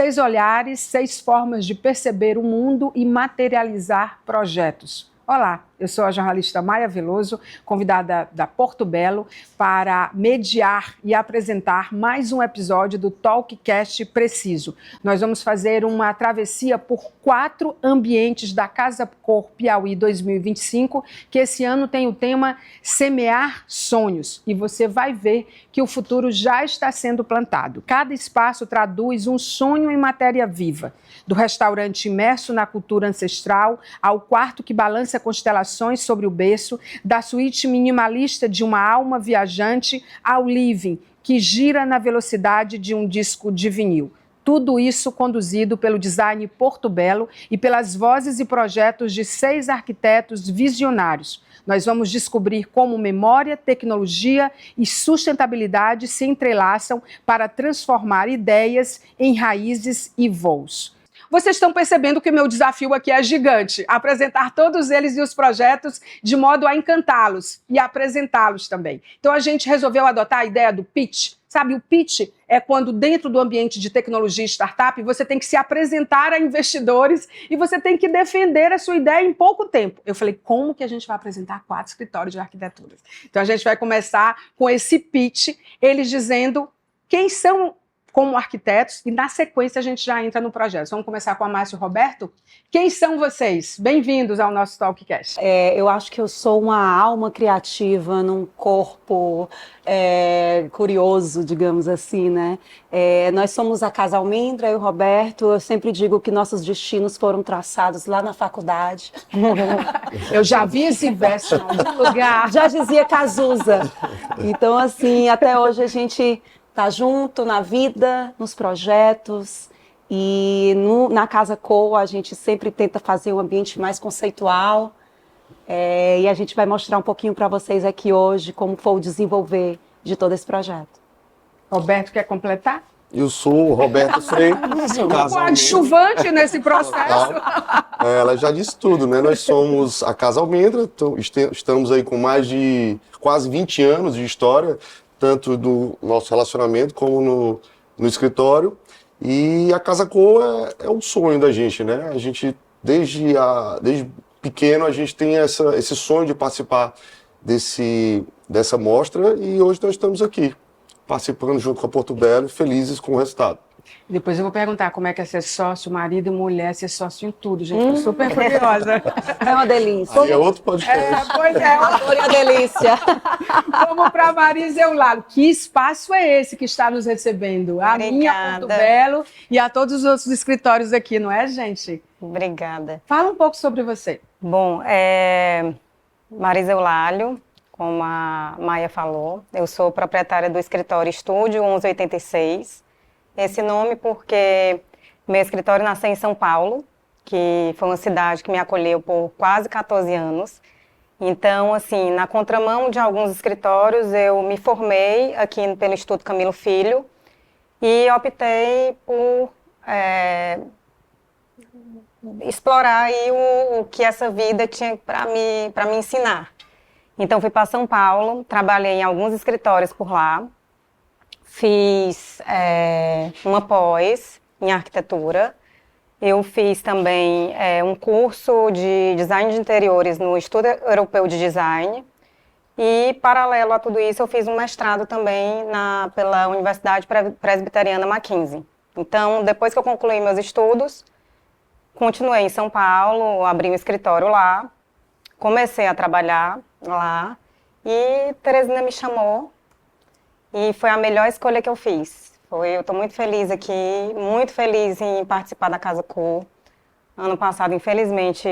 6 olhares, 6 formas de perceber o mundo e materializar projetos. Olá, eu sou a jornalista Maia Veloso, convidada da Porto Belo para mediar e apresentar mais um episódio do Talkcast Preciso. Nós vamos fazer uma travessia por 4 ambientes da Casa Cor Piauí 2025, que esse ano tem o tema Semear Sonhos. E você vai ver que o futuro já está sendo plantado. Cada espaço traduz um sonho em matéria viva. Do restaurante imerso na cultura ancestral, ao quarto que balança constelações sobre o berço, da suíte minimalista de uma alma viajante ao living, que gira na velocidade de um disco de vinil. Tudo isso conduzido pelo design Porto Belo e pelas vozes e projetos de 6 arquitetos visionários. Nós vamos descobrir como memória, tecnologia e sustentabilidade se entrelaçam para transformar ideias em raízes e voos. Vocês estão percebendo que o meu desafio aqui é gigante, apresentar todos eles e os projetos de modo a encantá-los e apresentá-los também. Então a gente resolveu adotar a ideia do pitch. Sabe, o pitch é quando dentro do ambiente de tecnologia e startup você tem que se apresentar a investidores e você tem que defender a sua ideia em pouco tempo. Eu falei, como que a gente vai apresentar 4 escritórios de arquitetura? Então a gente vai começar com esse pitch, eles dizendo quem são como arquitetos, e na sequência a gente já entra no projeto. Vamos começar com a Márcia e o Roberto? Quem são vocês? Bem-vindos ao nosso Talkcast. Eu acho que eu sou uma alma criativa num corpo curioso, digamos assim, né? Nós somos a Casa Almendra e o Roberto. Eu sempre digo que nossos destinos foram traçados lá na faculdade. Eu já vi esse verso em algum lugar. Já dizia Cazuza. Então, assim, até hoje a gente tá junto na vida, nos projetos, e na Casa Cor a gente sempre tenta fazer um ambiente mais conceitual, e a gente vai mostrar um pouquinho para vocês aqui hoje como foi o desenvolver de todo esse projeto. Roberto, quer completar? Eu sou o Roberto Freire. Coadjuvante nesse processo. Ela já disse tudo, né? Nós somos a Casa Almendra, estamos aí com mais de quase 20 anos de história, tanto do nosso relacionamento como no escritório. E a Casa Cor é um sonho da gente, né? A gente, desde pequeno, a gente tem esse sonho de participar dessa mostra, e hoje nós estamos aqui, participando junto com a Porto Belo, felizes com o resultado. Depois eu vou perguntar como é que é ser sócio, marido e mulher, ser sócio em tudo, gente. Tô super curiosa. É uma delícia. Aí é outro podcast. Pois é. Uma delícia. Vamos para Marisa Eulálio. Que espaço é esse que está nos recebendo? A minha Porto Belo e a todos os outros escritórios aqui, não é, gente? Obrigada. Fala um pouco sobre você. Bom, Marisa Eulálio, como a Maia falou, eu sou proprietária do escritório Estúdio 1186. Esse nome porque meu escritório nasceu em São Paulo, que foi uma cidade que me acolheu por quase 14 anos. Então, assim, na contramão de alguns escritórios, eu me formei aqui pelo Instituto Camilo Filho e optei por explorar aí o que essa vida tinha para me ensinar. Então, fui para São Paulo, trabalhei em alguns escritórios por lá. Fiz uma pós em arquitetura. Eu fiz também um curso de design de interiores no Instituto Europeu de Design. E, paralelo a tudo isso, eu fiz um mestrado também pela Universidade Presbiteriana Mackenzie. Então, depois que eu concluí meus estudos, continuei em São Paulo, abri um escritório lá, comecei a trabalhar lá e Teresina me chamou. E foi a melhor escolha que eu fiz. Eu estou muito feliz aqui, muito feliz em participar da Casa Cor. Ano passado, infelizmente,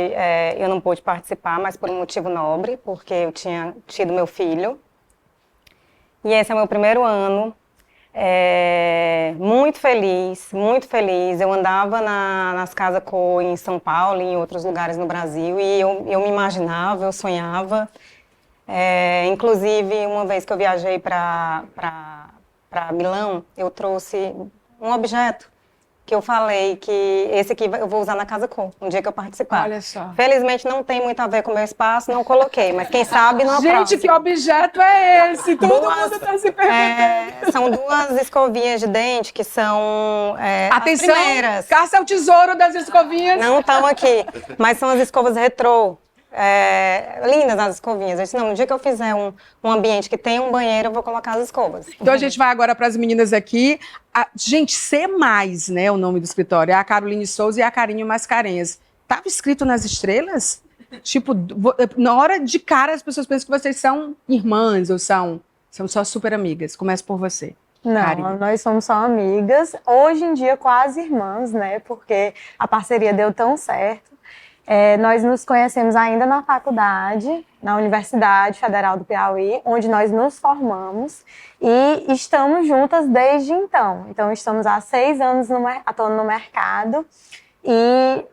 eu não pude participar, mas por um motivo nobre, porque eu tinha tido meu filho. E esse é o meu primeiro ano. Muito feliz, muito feliz. Eu andava nas Casa Cor em São Paulo e em outros lugares no Brasil, e eu me imaginava, eu sonhava. Inclusive, uma vez que eu viajei para Milão, eu trouxe um objeto que eu falei que esse aqui eu vou usar na Casa Com, um dia que eu participar. Olha só. Felizmente não tem muito a ver com o meu espaço, não coloquei, mas quem sabe no Gente, próximo. que objeto é esse? Todo mundo está se perguntando. São 2 escovinhas de dente que são Atenção, as primeiras. caça ao tesouro das escovinhas. Não estão aqui, mas são as escovas retrô. Lindas as escovinhas. Eu disse, não, no dia que eu fizer um ambiente que tem um banheiro, eu vou colocar as escovas. Então a gente vai agora para as meninas aqui. Gente, C+, né, o nome do escritório. É a Caroline Souza e a Carinho Mascarenhas. Estava escrito nas estrelas? Tipo, na hora de cara as pessoas pensam que vocês são irmãs ou são só super amigas. Começa por você. Não, Carinho. nós somos só amigas. Hoje em dia quase irmãs, né? Porque a parceria deu tão certo. Nós nos conhecemos ainda na faculdade, na Universidade Federal do Piauí, onde nós nos formamos e estamos juntas desde então. Então, estamos há 6 anos atuando no mercado e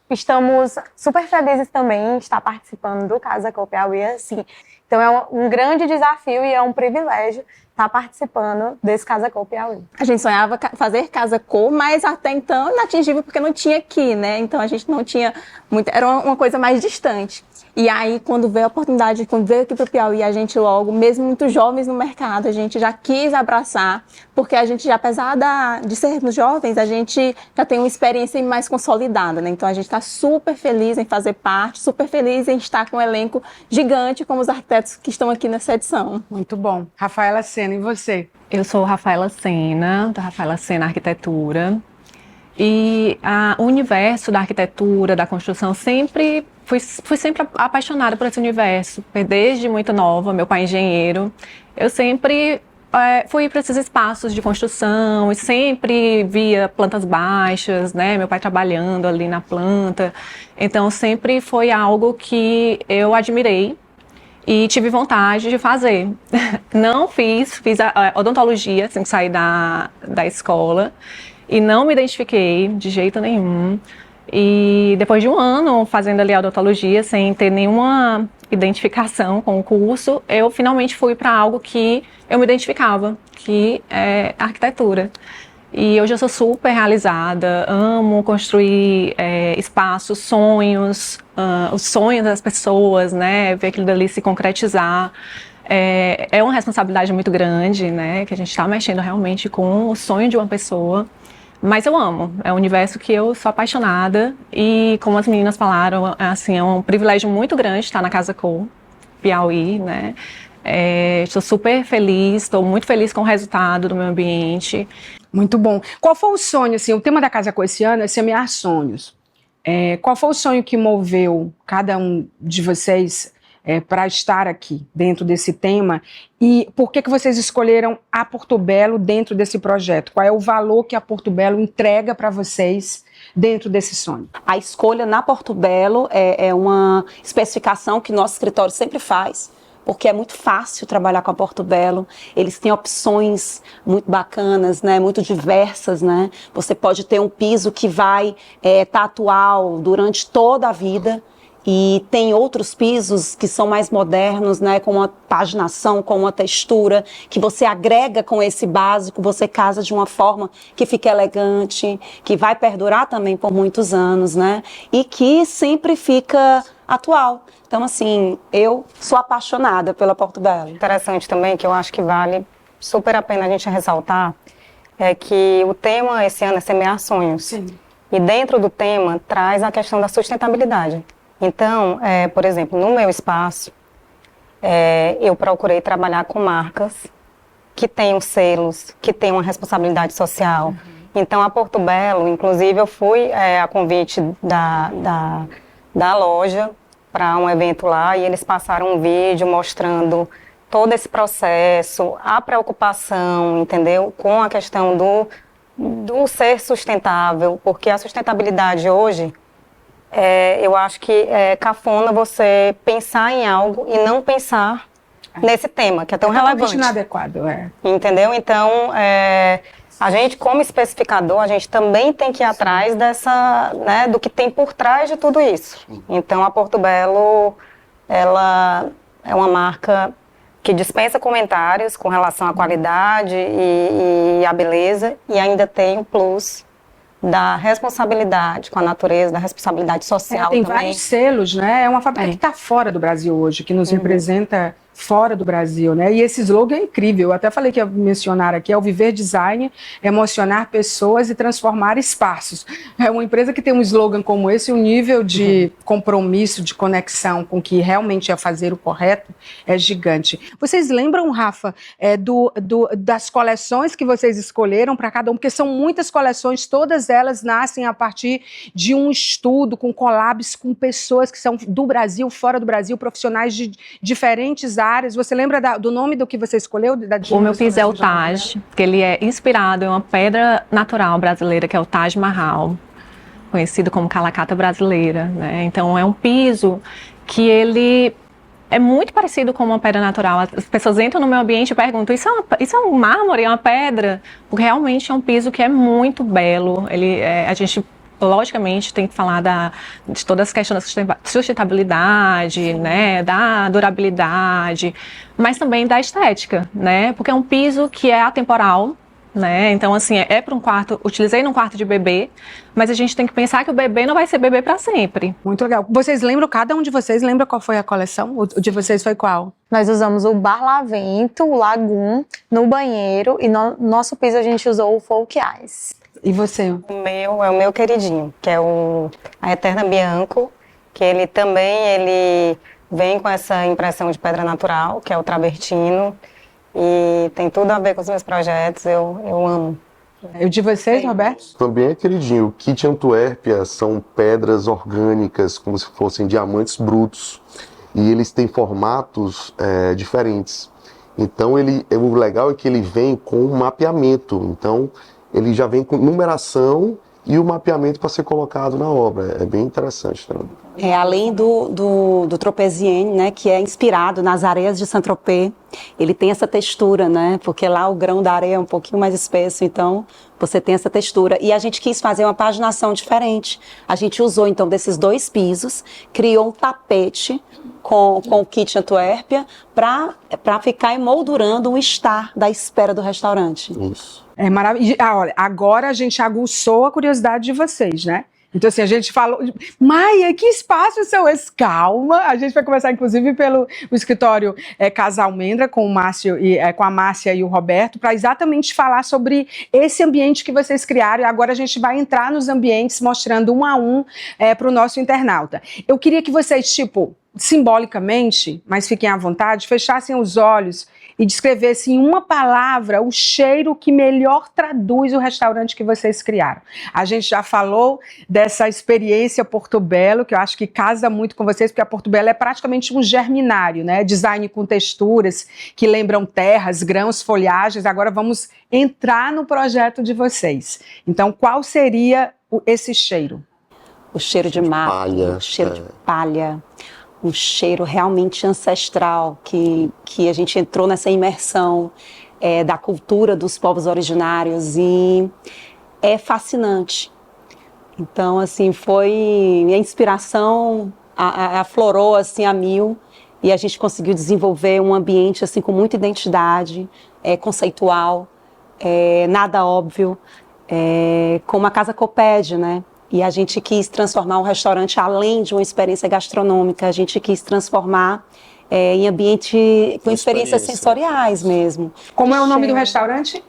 estamos super felizes também em estar participando do Casa Com Piauí, assim. Então, é um grande desafio e é um privilégio estar participando desse Casa Com Piauí. A gente sonhava fazer Casa Com, mas até então inatingível porque não tinha aqui, né? Então a gente não tinha muito, era uma coisa mais distante. E aí quando veio a oportunidade, quando veio aqui para o Piauí, a gente logo, mesmo muito jovens no mercado, a gente já quis abraçar, porque a gente já, apesar de sermos jovens, a gente já tem uma experiência mais consolidada, né? Então a gente está super feliz em fazer parte, super feliz em estar com um elenco gigante como os arquitetos que estão aqui nessa edição. Muito bom. Rafaela Sena, e você? Eu sou Rafaela Sena, da Rafaela Sena Arquitetura. E o universo da arquitetura, da construção, fui sempre apaixonada por esse universo. Desde muito nova, meu pai é engenheiro, eu sempre fui para esses espaços de construção e sempre via plantas baixas, né? Meu pai trabalhando ali na planta. Então, sempre foi algo que eu admirei e tive vontade de fazer. Não fiz a odontologia, assim que saí da escola. E não me identifiquei de jeito nenhum. E depois de um ano fazendo ali a odontologia, sem ter nenhuma identificação com o curso, eu finalmente fui para algo que eu me identificava, que é arquitetura. E hoje eu sou super realizada, amo construir espaços, sonhos, os sonhos das pessoas, né? Ver aquilo dali se concretizar. É uma responsabilidade muito grande, né? Que a gente está mexendo realmente com o sonho de uma pessoa. Mas eu amo, é um universo que eu sou apaixonada e, como as meninas falaram, assim, é um privilégio muito grande estar na Casa Com Piauí, né? Estou super feliz, estou muito feliz com o resultado do meu ambiente. Muito bom. Qual foi o sonho, assim, o tema da Casa Com esse ano é semear sonhos. Qual foi o sonho que moveu cada um de vocês para estar aqui dentro desse tema e por que vocês escolheram a Porto Belo dentro desse projeto? Qual é o valor que a Porto Belo entrega para vocês dentro desse sonho? A escolha na Porto Belo é uma especificação que nosso escritório sempre faz, porque é muito fácil trabalhar com a Porto Belo. Eles têm opções muito bacanas, né, muito diversas, né? Você pode ter um piso que vai estar atual durante toda a vida. E tem outros pisos que são mais modernos, né, com uma paginação, com uma textura, que você agrega com esse básico, você casa de uma forma que fica elegante, que vai perdurar também por muitos anos, né, e que sempre fica atual. Então, assim, eu sou apaixonada pela Porto Belo. Interessante também, que eu acho que vale super a pena a gente ressaltar, é que o tema esse ano é semear sonhos. Sim. E dentro do tema traz a questão da sustentabilidade. Então, por exemplo, no meu espaço, eu procurei trabalhar com marcas que tenham selos, que tenham uma responsabilidade social. Uhum. Então, a Porto Belo, inclusive, eu fui a convite da loja para um evento lá e eles passaram um vídeo mostrando todo esse processo, a preocupação, entendeu? Com a questão do ser sustentável, porque a sustentabilidade hoje... eu acho que é cafona você pensar em algo e não pensar nesse tema, que é tão relevante. Inadequado, Entendeu? Então, a gente, como especificador, a gente também tem que ir atrás dessa, né, do que tem por trás de tudo isso. Então, a Porto Belo, ela é uma marca que dispensa comentários com relação à qualidade e à beleza, e ainda tem o plus da responsabilidade com a natureza, da responsabilidade social tem também. vários selos, né? É uma fábrica que está fora do Brasil hoje, que nos representa fora do Brasil, né? E esse slogan é incrível. Eu até falei que ia mencionar aqui, é o viver design, emocionar pessoas e transformar espaços. É uma empresa que tem um slogan como esse, um nível de compromisso, de conexão com o que realmente é fazer o correto é gigante. Vocês lembram, Rafa, das coleções que vocês escolheram para cada um? Porque são muitas coleções, todas elas nascem a partir de um estudo, com collabs com pessoas que são do Brasil, fora do Brasil, profissionais de diferentes áreas. Você lembra do nome do que você escolheu? O meu piso é o Taj, que ele é inspirado em uma pedra natural brasileira, que é o Taj Mahal, conhecido como Calacata brasileira, né? Então é um piso que ele é muito parecido com uma pedra natural. As pessoas entram no meu ambiente e perguntam, isso é um mármore, é uma pedra? Porque realmente é um piso que é muito belo. A gente logicamente tem que falar de todas as questões da sustentabilidade, né, da durabilidade, mas também da estética, né, porque é um piso que é atemporal, né, então assim, é para um quarto, utilizei num quarto de bebê, mas a gente tem que pensar que o bebê não vai ser bebê para sempre. Muito legal. Vocês lembram, cada um de vocês lembra qual foi a coleção? O de vocês foi qual? Nós usamos o Barlavento, o Lagoon, no banheiro, e no nosso piso a gente usou o Folk Eyes. E você? O meu é o meu queridinho, que é a Eterna Bianco, que ele vem com essa impressão de pedra natural, que é o travertino, e tem tudo a ver com os meus projetos, eu amo. E o de vocês, Roberto? Também é queridinho. O Kit Antuérpia são pedras orgânicas, como se fossem diamantes brutos, e eles têm formatos diferentes. Então, o legal é que ele vem com um mapeamento. Então, ele já vem com numeração e o mapeamento para ser colocado na obra. É bem interessante também. Além do Tropezienne, né, que é inspirado nas areias de Saint-Tropez, ele tem essa textura, né, porque lá o grão da areia é um pouquinho mais espesso, então você tem essa textura. E a gente quis fazer uma paginação diferente. A gente usou, então, desses dois pisos, criou um tapete com o Kit Antuérpia para ficar emoldurando um estar da espera do restaurante. Isso. É maravilhoso. Olha, agora a gente aguçou a curiosidade de vocês, né? Então, assim, a gente falou... Maia, que espaço são esses? Calma, a gente vai começar, inclusive, pelo escritório Casa Almendra, com a Márcia e o Roberto, para exatamente falar sobre esse ambiente que vocês criaram. E agora a gente vai entrar nos ambientes, mostrando um a um para o nosso internauta. Eu queria que vocês, simbolicamente, mas fiquem à vontade, fechassem os olhos e descrevessem em uma palavra o cheiro que melhor traduz o restaurante que vocês criaram. A gente já falou dessa experiência Porto Belo, que eu acho que casa muito com vocês, porque a Porto Belo é praticamente um germinário, né? Design com texturas que lembram terras, grãos, folhagens. Agora vamos entrar no projeto de vocês. Então, qual seria esse cheiro? O cheiro de mato, palha, o cheiro de palha. Um cheiro realmente ancestral, que a gente entrou nessa imersão da cultura dos povos originários e é fascinante. Então, assim, a inspiração aflorou assim, a mil e a gente conseguiu desenvolver um ambiente assim, com muita identidade, conceitual, nada óbvio, como a Casa Coped, né? E a gente quis transformar um restaurante, além de uma experiência gastronômica, a gente quis transformar em ambiente com experiências sensoriais mesmo. Como é o nome do restaurante?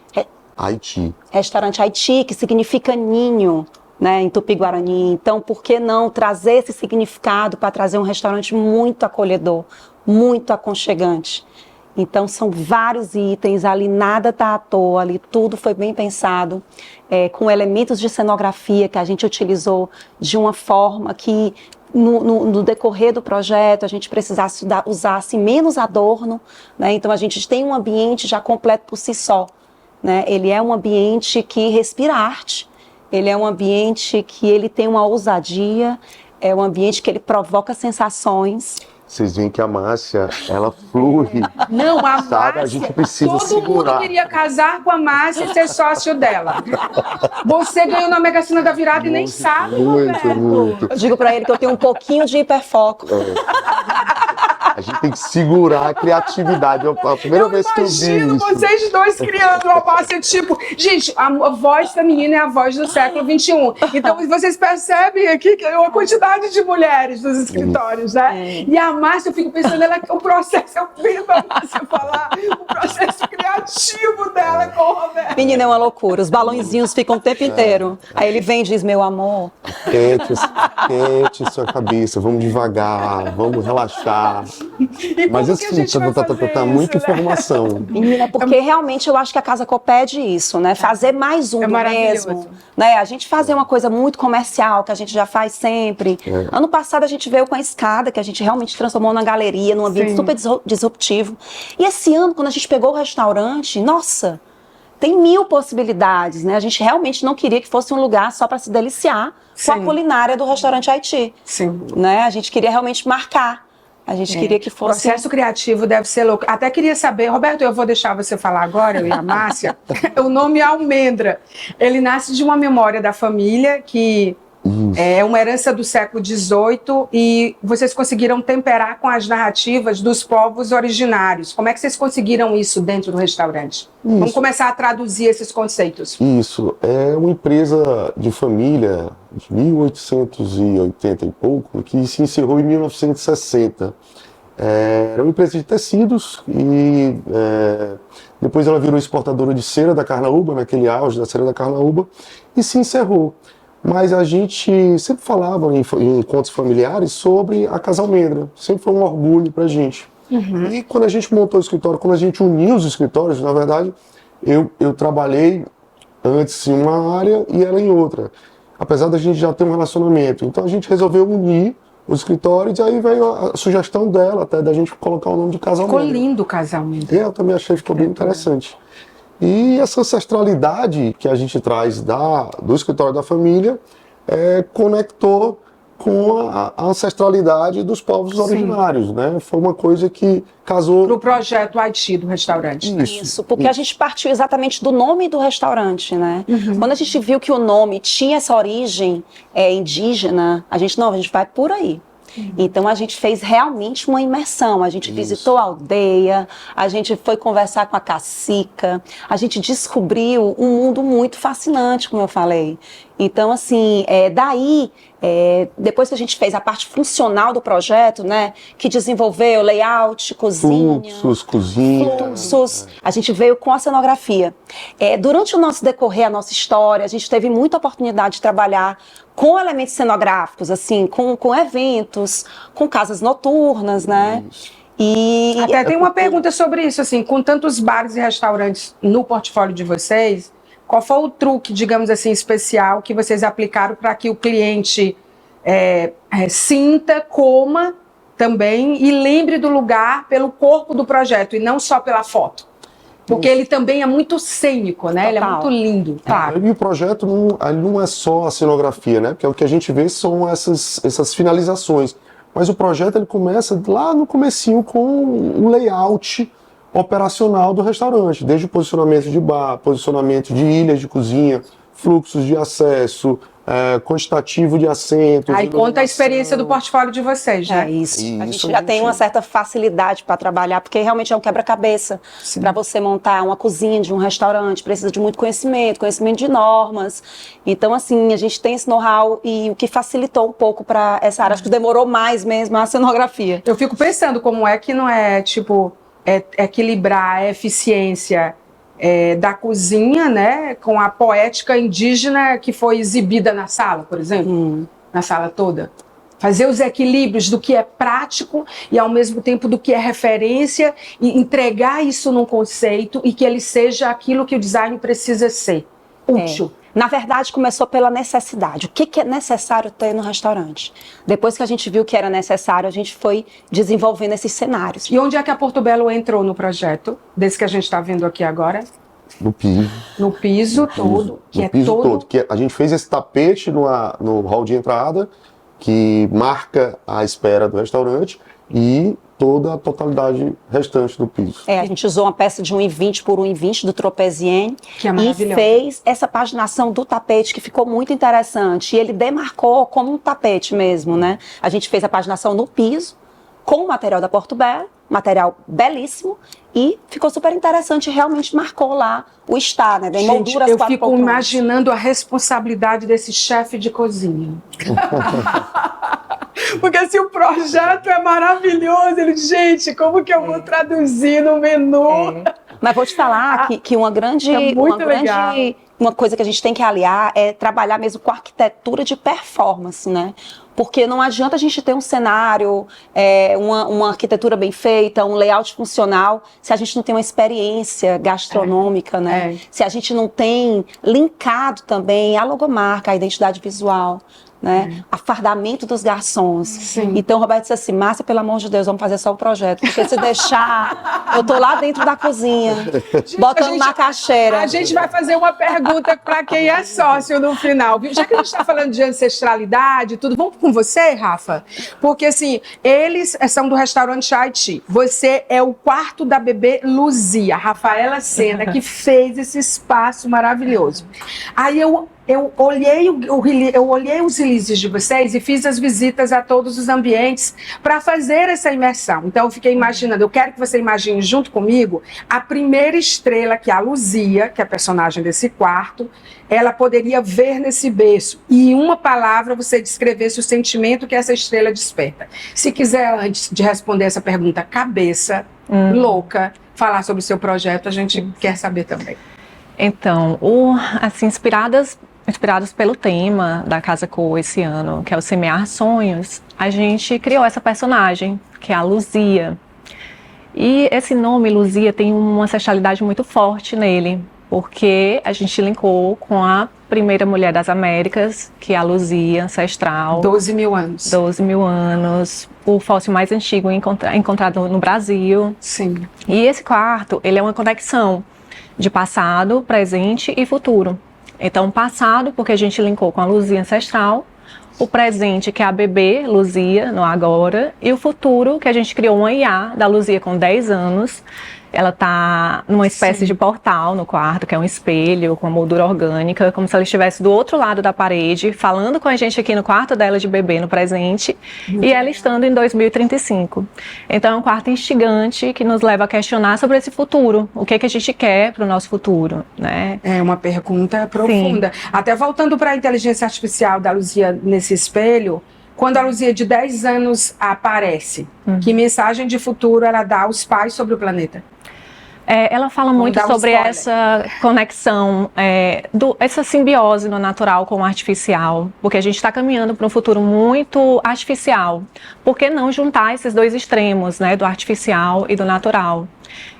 Haiti. Restaurante Haiti, que significa ninho, né, em Tupi-Guarani. Então, por que não trazer esse significado para trazer um restaurante muito acolhedor, muito aconchegante? Então, são vários itens, ali nada está à toa, ali tudo foi bem pensado, com elementos de cenografia que a gente utilizou de uma forma que, no decorrer do projeto, a gente precisasse usasse menos adorno, né? Então, a gente tem um ambiente já completo por si só, né? Ele é um ambiente que respira arte, ele é um ambiente que ele tem uma ousadia, é um ambiente que ele provoca sensações. Vocês veem que a Márcia, ela flui. Não, a sabe? Márcia, A gente precisa todo segurar. mundo queria casar com a Márcia e ser sócio dela. Você ganhou na Mega Sena da Virada e nem sabe, Roberto. Muito. Eu digo para ele que eu tenho um pouquinho de hiperfoco. A gente tem que segurar a criatividade. A primeira vez que eu vi Imagino isso. vocês dois criando uma base tipo... Gente, a voz feminina é a voz do século XXI. Então, vocês percebem aqui que é uma quantidade de mulheres nos escritórios, né? E a Márcia, eu fico pensando, o processo, eu vendo a Márcia falar, o processo criativo dela com o Roberto. Menina, é uma loucura. Os balãozinhos ficam o tempo inteiro. Aí ele vem e diz, meu amor. Quente sua cabeça, vamos devagar, vamos relaxar. E Mas como que a assim, gente vai fazer muita isso, né? informação. Menina, porque realmente eu acho que a Casa Cor pede isso, né? Fazer mais um É do maravilhoso. mesmo. Né? A gente fazer uma coisa muito comercial, que a gente já faz sempre. Ano passado a gente veio com a escada, que a gente realmente transformou na galeria, num ambiente Sim. super disruptivo. E esse ano, quando a gente pegou o restaurante, nossa, tem 1000 possibilidades, né? A gente realmente não queria que fosse um lugar só para se deliciar com a Sim. culinária do restaurante Haiti. Sim. Né? A gente queria realmente marcar. A gente queria que O fosse... processo criativo deve ser louco. Até queria saber, Roberto, eu vou deixar você falar agora, eu e a Márcia. O nome Almendra, ele nasce de uma memória da família que é uma herança do século XVIII e vocês conseguiram temperar com as narrativas dos povos originários. Como é que vocês conseguiram isso dentro do restaurante? Vamos começar a traduzir esses conceitos. Isso, é uma empresa de família de 1880 e pouco, que se encerrou em 1960. Era uma empresa de tecidos e depois ela virou exportadora de cera da carnaúba, naquele auge da cera da carnaúba, e se encerrou. Mas a gente sempre falava em encontros familiares sobre a Casa Almendra, sempre foi um orgulho pra gente. E quando a gente montou o escritório, quando a gente uniu os escritórios, na verdade, eu trabalhei antes em uma área e ela em outra, apesar da gente já ter um relacionamento. Então a gente resolveu unir os escritórios e aí veio a sugestão dela, até da gente colocar o nome de Casa Ficou Almendra. lindo o casamento. Eu também achei que ficou bem interessante. E essa ancestralidade que a gente traz do escritório da família conectou com a ancestralidade dos povos originários, né? Foi uma coisa que casou... Para o projeto Haiti do restaurante. Isso, porque a gente partiu exatamente do nome do restaurante, né? Quando a gente viu que o nome tinha essa origem indígena, a gente vai por aí. Então a gente fez realmente uma imersão, a gente visitou a aldeia, a gente foi conversar com a cacica, a gente descobriu um mundo muito fascinante, como eu falei. Então assim, depois que a gente fez a parte funcional do projeto, né, que desenvolveu layout, cozinha, Fluxos, cozinha. a gente veio com a cenografia. Durante o nosso decorrer, a nossa história, a gente teve muita oportunidade de trabalhar com elementos cenográficos, assim, com eventos, com casas noturnas, né? E Até tem uma pergunta sobre isso, assim, com tantos bares e restaurantes no portfólio de vocês, qual foi o truque, digamos assim, especial que vocês aplicaram para que o cliente sinta, coma também e lembre do lugar pelo corpo do projeto e não só pela foto? Porque ele também é muito cênico, né? Ele é muito lindo, claro. E o projeto não é só a cenografia, né? Porque o que a gente vê são essas finalizações. Mas o projeto ele começa lá no comecinho com um layout operacional do restaurante, desde o posicionamento de bar, posicionamento de ilhas de cozinha, fluxos de acesso, quantitativo de assentos. Aí conta a experiência do portfólio de vocês, né? Isso. A gente já tem uma certa facilidade para trabalhar, porque realmente é um quebra-cabeça. Para você montar uma cozinha de um restaurante, precisa de muito conhecimento de normas. Então, assim, a gente tem esse know-how e o que facilitou um pouco para essa área. Acho que demorou mais mesmo a cenografia. Eu fico pensando como é que não é, tipo, equilibrar a eficiência da cozinha, né, com a poética indígena que foi exibida na sala, por exemplo, na sala toda. Fazer os equilíbrios do que é prático e, ao mesmo tempo, do que é referência e entregar isso num conceito e que ele seja aquilo que o design precisa ser, útil. Na verdade, começou pela necessidade. O que é necessário ter no restaurante? Depois que a gente viu que era necessário, a gente foi desenvolvendo esses cenários. E onde é que a Porto Belo entrou no projeto, desse que a gente está vendo aqui agora? No piso. No piso todo, que é todo... Que a gente fez esse tapete no hall de entrada, que marca a espera do restaurante, e toda a totalidade restante do piso. A gente usou uma peça de 1,20 por 1,20 do Tropezienne que é e fez essa paginação do tapete que ficou muito interessante. E ele demarcou como um tapete mesmo, né? A gente fez a paginação no piso, com o material da Porto Belo, material belíssimo, e ficou super interessante, realmente marcou lá o estar, né? Tem Gente, molduras eu 4 fico poltronas. imaginando a responsabilidade desse chefe de cozinha. Porque se o projeto é maravilhoso, ele diz, gente, como que eu vou traduzir no menu? Mas vou te falar que uma grande, é muito legal. uma coisa que a gente tem que aliar é trabalhar mesmo com arquitetura de performance, né? Porque não adianta a gente ter um cenário, uma arquitetura bem feita, um layout funcional, se a gente não tem uma experiência gastronômica, né? Se a gente não tem linkado também a logomarca, a identidade visual, né? Afardamento dos garçons. Sim. Então o Roberto disse assim, Márcia, pelo amor de Deus, vamos fazer só o projeto, porque se deixar, eu tô lá dentro da cozinha, botando na caixeira. A gente vai fazer uma pergunta para quem é sócio no final, viu? Já que a gente está falando de ancestralidade e tudo, vamos com você, Rafa? Porque assim, eles são do restaurante Chaiti. Você é o quarto da bebê Luzia, Rafaela Sena, que fez esse espaço maravilhoso. Aí eu olhei os releases de vocês e fiz as visitas a todos os ambientes para fazer essa imersão. Então, eu fiquei imaginando, eu quero que você imagine junto comigo a primeira estrela que é a Luzia, que é a personagem desse quarto, ela poderia ver nesse berço. E em uma palavra, você descrevesse o sentimento que essa estrela desperta. Se quiser, antes de responder essa pergunta, cabeça, louca, falar sobre o seu projeto, a gente quer saber também. Então, assim, inspirados pelo tema da Casa Cor esse ano, que é o Semear Sonhos, a gente criou essa personagem, que é a Luzia. E esse nome, Luzia, tem uma ancestralidade muito forte nele, porque a gente linkou com a primeira mulher das Américas, que é a Luzia ancestral. 12 mil anos. 12 mil anos. O fóssil mais antigo encontrado no Brasil. Sim. E esse quarto, ele é uma conexão de passado, presente e futuro. Então, passado, porque a gente linkou com a Luzia ancestral, o presente, que é a bebê Luzia, no agora, e o futuro, que a gente criou uma IA da Luzia com 10 anos. Ela está numa espécie de portal no quarto, que é um espelho com uma moldura orgânica, como se ela estivesse do outro lado da parede, falando com a gente aqui no quarto dela de bebê no presente, e ela estando em 2035. Então é um quarto instigante que nos leva a questionar sobre esse futuro, o que é que a gente quer para o nosso futuro, né? É uma pergunta profunda. Sim. Até voltando para a inteligência artificial da Luzia nesse espelho, quando a Luzia de 10 anos aparece, que mensagem de futuro ela dá aos pais sobre o planeta? Ela fala muito sobre essa conexão, essa simbiose no natural com o artificial, porque a gente está caminhando para um futuro muito artificial. Por que não juntar esses dois extremos, né, do artificial e do natural?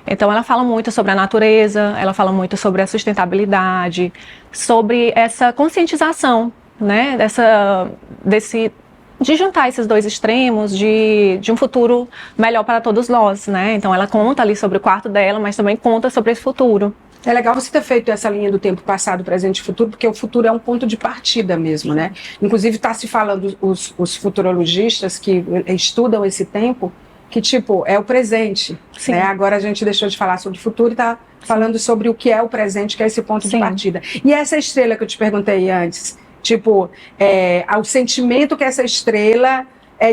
Então ela fala muito sobre a natureza, ela fala muito sobre a sustentabilidade, sobre essa conscientização, né, de juntar esses dois extremos, de um futuro melhor para todos nós, né? Então ela conta ali sobre o quarto dela, mas também conta sobre esse futuro. É legal você ter feito essa linha do tempo passado, presente e futuro, porque o futuro é um ponto de partida mesmo, né? Inclusive está se falando, os futurologistas que estudam esse tempo, que tipo, é o presente, né? Agora a gente deixou de falar sobre o futuro e está falando sobre o que é o presente, que é esse ponto de partida. E essa estrela que eu te perguntei antes, tipo, o sentimento que essa estrela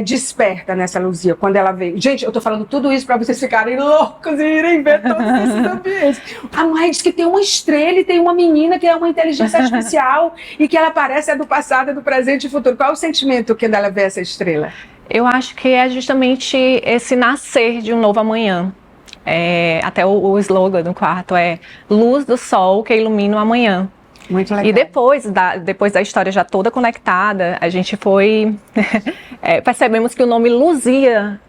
desperta nessa Luzia, quando ela veio. Gente, eu tô falando tudo isso para vocês ficarem loucos e irem ver todos esses ambientes. A mãe diz que tem uma estrela e tem uma menina que é uma inteligência artificial e que ela parece do passado, do presente e futuro. Qual é o sentimento quando ela vê essa estrela? Eu acho que é justamente esse nascer de um novo amanhã. Até o slogan do quarto é luz do sol que ilumina o amanhã. Muito legal. E depois da história já toda conectada, a gente foi... percebemos que o nome Luzia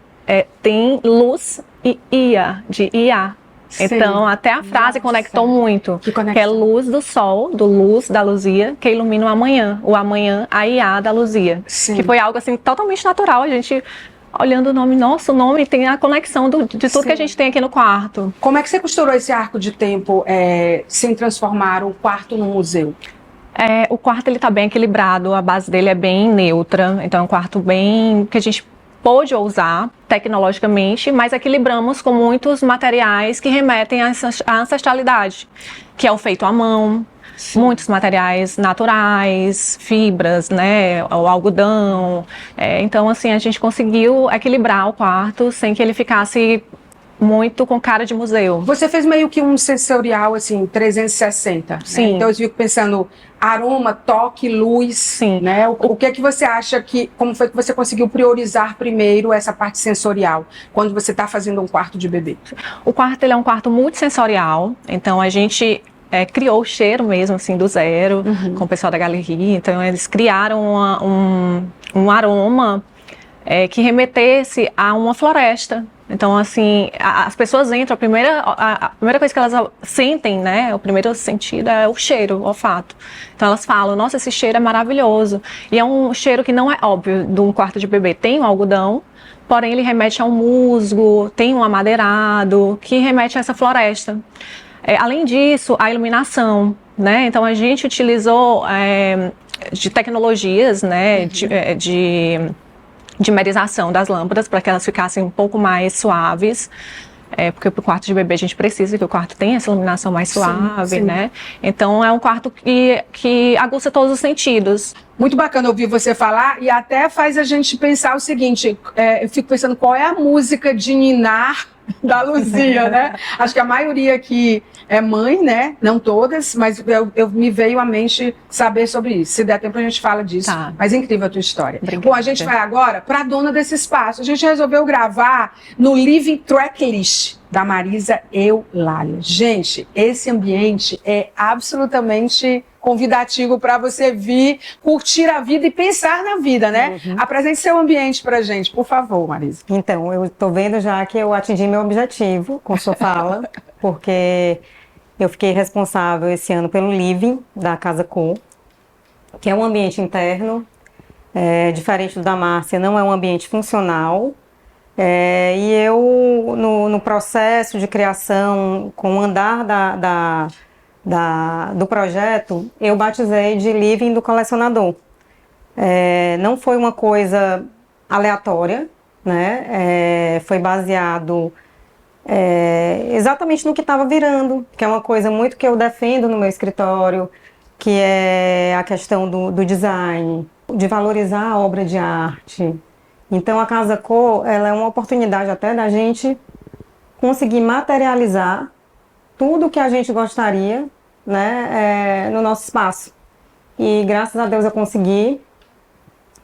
tem luz e ia, de IA. Sim. Então, até a frase conectou muito. Que é luz do sol, luz da Luzia, que ilumina o amanhã, a IA da Luzia. Sim. Que foi algo assim totalmente natural, a gente... Olhando o nome, nossa, o nome tem a conexão de tudo que a gente tem aqui no quarto. Como é que você costurou esse arco de tempo sem transformar o quarto num museu? O quarto ele tá bem equilibrado, a base dele é bem neutra, então é um quarto bem que a gente pôde ousar, tecnologicamente, mas equilibramos com muitos materiais que remetem à ancestralidade, que é o feito à mão, muitos materiais naturais, fibras, né, o algodão. Então, assim, a gente conseguiu equilibrar o quarto sem que ele ficasse muito com cara de museu. Você fez meio que um sensorial, assim, 360. Sim. Né? Então eu fico pensando, aroma, toque, luz. Sim. Né? O que é que você acha que, como foi que você conseguiu priorizar primeiro essa parte sensorial, quando você está fazendo um quarto de bebê? O quarto, ele é um quarto multissensorial, então a gente criou o cheiro mesmo, assim, do zero, com o pessoal da galeria. Então eles criaram um aroma que remetesse a uma floresta. Então, assim, as pessoas entram, a primeira coisa que elas sentem, né, o primeiro sentido é o cheiro, o olfato. Então elas falam, nossa, esse cheiro é maravilhoso. E é um cheiro que não é óbvio de um quarto de bebê. Tem um algodão, porém ele remete a um musgo, tem um amadeirado, que remete a essa floresta. Além disso, a iluminação, né, então a gente utilizou de tecnologias, né, de dimerização das lâmpadas para que elas ficassem um pouco mais suaves, porque para o quarto de bebê a gente precisa que o quarto tenha essa iluminação mais suave, sim. Né? Então é um quarto que aguça todos os sentidos. Muito bacana ouvir você falar e até faz a gente pensar o seguinte, eu fico pensando qual é a música de ninar da Luzia, né? Acho que a maioria aqui é mãe, né? Não todas, mas eu me veio à mente saber sobre isso. Se der tempo a gente fala disso. Tá. Mas é incrível a tua história. Obrigada. Bom, a gente vai agora para a dona desse espaço. A gente resolveu gravar no Living Tracklist da Marisa Eulália. Gente, esse ambiente é absolutamente convidativo para você vir, curtir a vida e pensar na vida, né? Apresente seu ambiente pra gente, por favor, Marisa. Então, eu tô vendo já que eu atingi meu objetivo com sua fala, porque eu fiquei responsável esse ano pelo Living da Casa Co, que é um ambiente interno, diferente do da Márcia, não é um ambiente funcional. E eu, no processo de criação, com o andar do projeto, eu batizei de Living do Colecionador. Não foi uma coisa aleatória, né? Foi baseado exatamente no que estava virando, que é uma coisa muito que eu defendo no meu escritório, que é a questão do design, de valorizar a obra de arte. Então a Casa Co, ela é uma oportunidade até da gente conseguir materializar tudo que a gente gostaria, né, no nosso espaço. E graças a Deus eu consegui.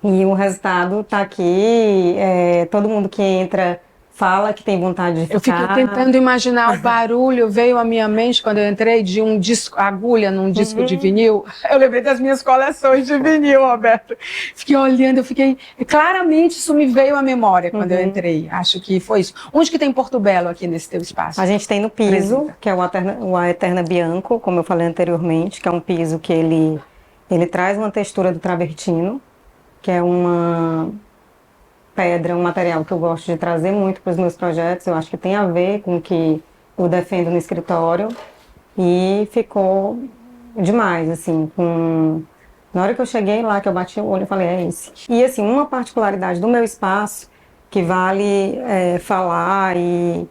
E o resultado está aqui. Todo mundo que entra fala que tem vontade de ficar. Eu fiquei tentando imaginar o barulho, veio à minha mente quando eu entrei de um disco, agulha num disco de vinil. Eu lembrei das minhas coleções de vinil, Roberto. Fiquei olhando, claramente isso me veio à memória quando eu entrei. Acho que foi isso. Onde que tem Porto Belo aqui nesse teu espaço? A gente tem no piso, que é o Eterna Bianco, como eu falei anteriormente, que é um piso que ele traz uma textura do travertino, que é uma pedra, um material que eu gosto de trazer muito para os meus projetos. Eu acho que tem a ver com o que eu defendo no escritório. E ficou demais, assim. Na hora que eu cheguei lá, que eu bati o olho, eu falei, é esse. E, assim, uma particularidade do meu espaço que vale falar e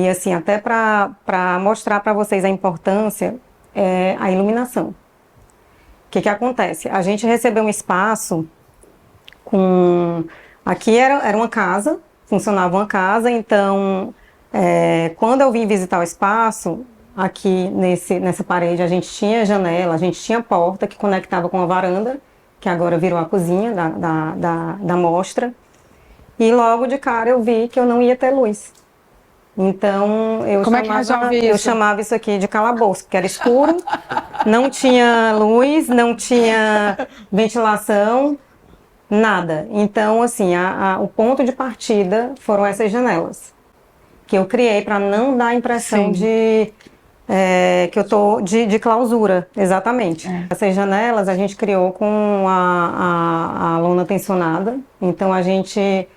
assim, até para mostrar para vocês a importância, é a iluminação. O que acontece? A gente recebeu um espaço com... Aqui era uma casa, funcionava uma casa, então quando eu vim visitar o espaço, aqui nessa parede a gente tinha janela, a gente tinha porta que conectava com a varanda, que agora virou a cozinha da mostra, e logo de cara eu vi que eu não ia ter luz. Então eu chamava isso aqui de calabouço, porque era escuro, não tinha luz, não tinha ventilação, nada. Então, assim, o ponto de partida foram essas janelas, que eu criei para não dar a impressão de que eu tô de clausura, exatamente. Essas janelas a gente criou com a lona tensionada, então a gente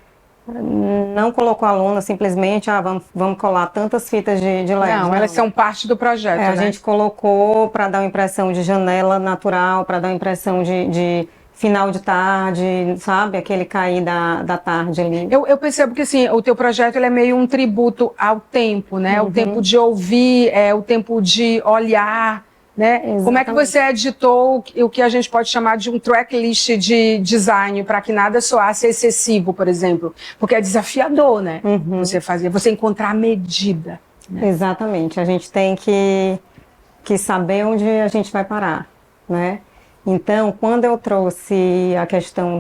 não colocou a lona simplesmente, vamos colar tantas fitas de LED. Não, elas são parte do projeto, né? A gente colocou para dar uma impressão de janela natural, para dar uma impressão de final de tarde, sabe? Aquele cair da tarde ali. Eu percebo que assim, o teu projeto ele é meio um tributo ao tempo, né? O tempo de ouvir, o tempo de olhar, né? Exatamente. Como é que você editou o que a gente pode chamar de um tracklist de design para que nada soasse excessivo, por exemplo? Porque é desafiador, né? Você encontrar a medida. Né? Exatamente. A gente tem que saber onde a gente vai parar, né? Então, quando eu trouxe a questão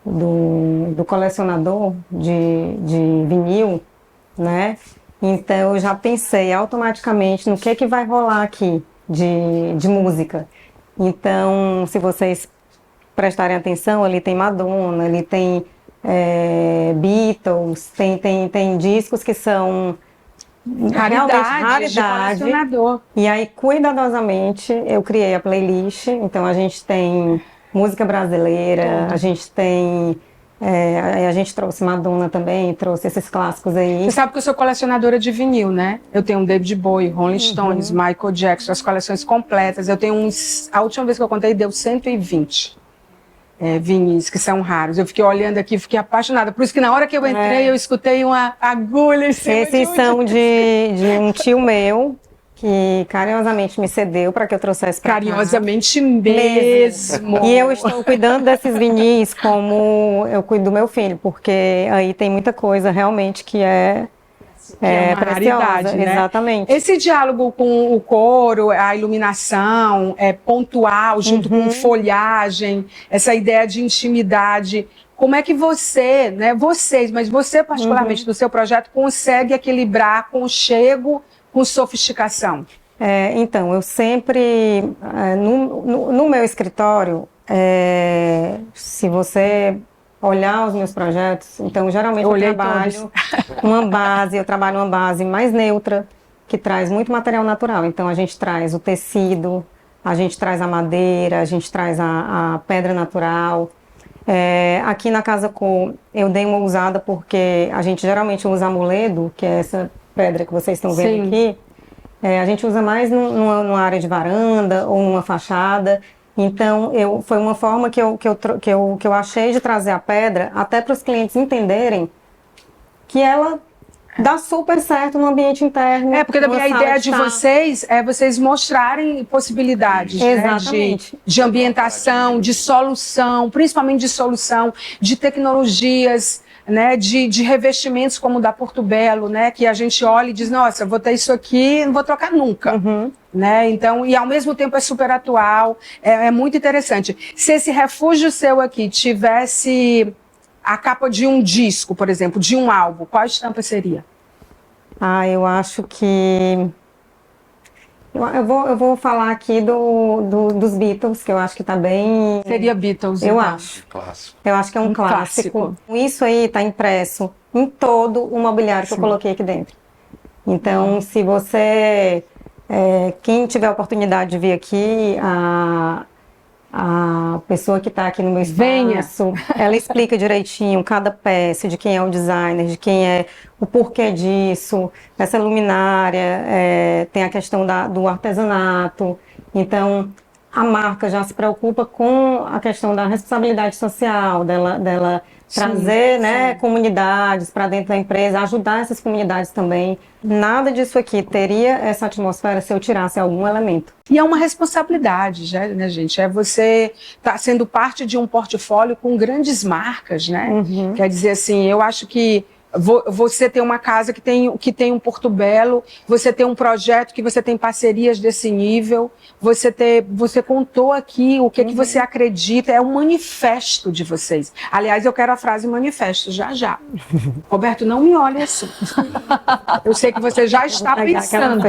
do colecionador de vinil, né? Então, eu já pensei automaticamente no que vai rolar aqui de música. Então, se vocês prestarem atenção, ali tem Madonna, ali tem Beatles, tem discos que são realmente De colecionador. E aí, cuidadosamente, eu criei a playlist. Então, a gente tem música brasileira, a gente tem... a gente trouxe Madonna também, trouxe esses clássicos aí. Você sabe que eu sou colecionadora de vinil, né? Eu tenho um David Bowie, Rolling Stones, Michael Jackson, as coleções completas. Eu tenho uns... A última vez que eu contei, deu 120 vinis, que são raros. Eu fiquei olhando aqui, fiquei apaixonada. Por isso que na hora que eu entrei, eu escutei uma agulha em cima Esses são de um tio meu, que carinhosamente me cedeu para que eu trouxesse para cá. Carinhosamente mesmo. E eu estou cuidando desses vinis como eu cuido do meu filho, porque aí tem muita coisa realmente que é uma preciosa, raridade, né? Exatamente. Esse diálogo com o coro, a iluminação, pontual, junto com folhagem, essa ideia de intimidade, como é que você, né, vocês, mas você particularmente do seu projeto, consegue equilibrar aconchego com sofisticação? Então, eu sempre, no meu escritório, se você olhar os meus projetos, então geralmente eu trabalho uma base mais neutra, que traz muito material natural. Então a gente traz o tecido, a gente traz a madeira, a gente traz a pedra natural. Aqui na Casa Cor eu dei uma usada porque a gente geralmente usa amoledo, que é essa pedra que vocês estão vendo aqui. A gente usa mais numa área de varanda ou numa fachada. Então, foi uma forma que eu achei de trazer a pedra até para os clientes entenderem que ela dá super certo no ambiente interno. Porque também a ideia de vocês é vocês mostrarem possibilidades, exatamente, né? De ambientação, de solução, principalmente de solução, de tecnologias, né? De revestimentos como o da Porto Belo, né? Que a gente olha e diz, nossa, vou ter isso aqui, não vou trocar nunca. Né? Então, e ao mesmo tempo é super atual, é muito interessante. Se esse refúgio seu aqui tivesse a capa de um disco, por exemplo, de um álbum, qual estampa seria? Eu acho que... Eu vou falar aqui dos Beatles, que eu acho que tá bem... Seria Beatles, eu então. acho. Clássico. Eu acho que é um clássico. Isso aí tá impresso em todo o mobiliário que eu coloquei aqui dentro. Então, se você... quem tiver a oportunidade de vir aqui, a pessoa que está aqui no meu espaço, ela explica direitinho cada peça, de quem é o designer, de quem é o porquê disso, essa luminária, tem a questão do artesanato. Então, a marca já se preocupa com a questão da responsabilidade social, dela trazer, né, comunidades para dentro da empresa, ajudar essas comunidades também. Nada disso aqui teria essa atmosfera se eu tirasse algum elemento. E é uma responsabilidade, né, gente? Você está sendo parte de um portfólio com grandes marcas, né? Quer dizer assim, eu acho que você tem uma casa que tem um Porto Belo, você tem um projeto que você tem parcerias desse nível, você contou aqui o que você acredita, é um manifesto de vocês. Aliás, eu quero a frase manifesto já. Roberto, não me olhe assim. Eu sei que você já está pensando.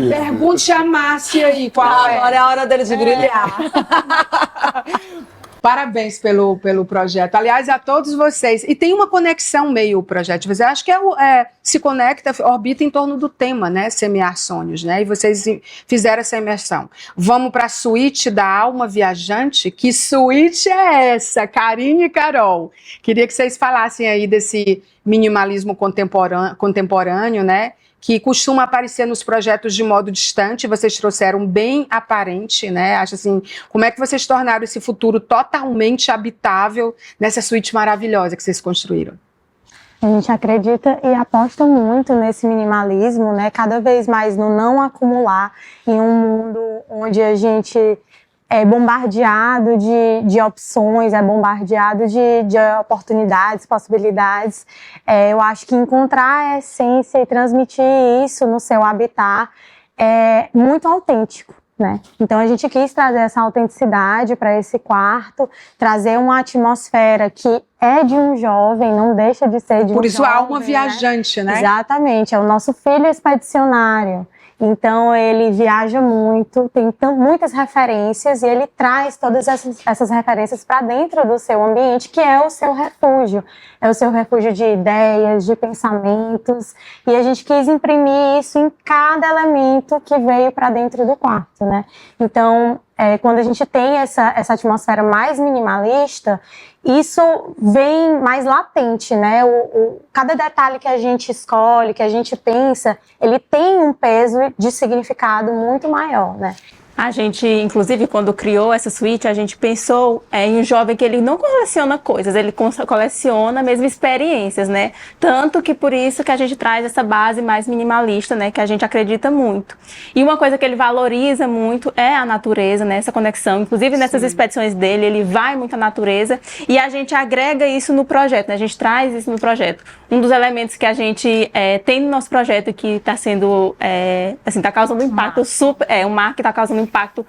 Pergunte a Márcia aí qual é. Agora é a hora dele de brilhar. Parabéns pelo projeto. Aliás, a todos vocês. E tem uma conexão meio o projeto de vocês. Acho que se conecta, orbita em torno do tema, né? Semear sonhos, né? E vocês fizeram essa imersão. Vamos para a suíte da alma viajante? Que suíte é essa? Karine e Carol. Queria que vocês falassem aí desse minimalismo contemporâneo, né? que costuma aparecer nos projetos de modo distante, vocês trouxeram bem aparente, né? Acho assim, como é que vocês tornaram esse futuro totalmente habitável nessa suíte maravilhosa que vocês construíram? A gente acredita e aposta muito nesse minimalismo, né? Cada vez mais no não acumular, em um mundo onde a gente é bombardeado de opções, é bombardeado de oportunidades, possibilidades. Eu acho que encontrar a essência e transmitir isso no seu habitat é muito autêntico, né? Então a gente quis trazer essa autenticidade para esse quarto, trazer uma atmosfera que é de um jovem, não deixa de ser de um jovem. Por isso a alma né? viajante, né? Exatamente, é o nosso filho expedicionário. Então ele viaja muito, tem muitas referências e ele traz todas essas referências para dentro do seu ambiente, que é o seu refúgio. É o seu refúgio de ideias, de pensamentos. E a gente quis imprimir isso em cada elemento que veio para dentro do quarto, né? Então, quando a gente tem essa atmosfera mais minimalista, isso vem mais latente, né? Cada detalhe que a gente escolhe, que a gente pensa, ele tem um peso de significado muito maior, né? A gente, inclusive, quando criou essa suíte, a gente pensou em um jovem que ele não coleciona coisas, ele coleciona mesmo experiências, né? Tanto que por isso que a gente traz essa base mais minimalista, né? Que a gente acredita muito. E uma coisa que ele valoriza muito é a natureza, né? Essa conexão. Inclusive, nessas expedições dele, ele vai muito à natureza e a gente agrega isso no projeto, né? A gente traz isso no projeto. Um dos elementos que a gente tem no nosso projeto que está sendo, assim, está causando um impacto super, um mar que está causando um impacto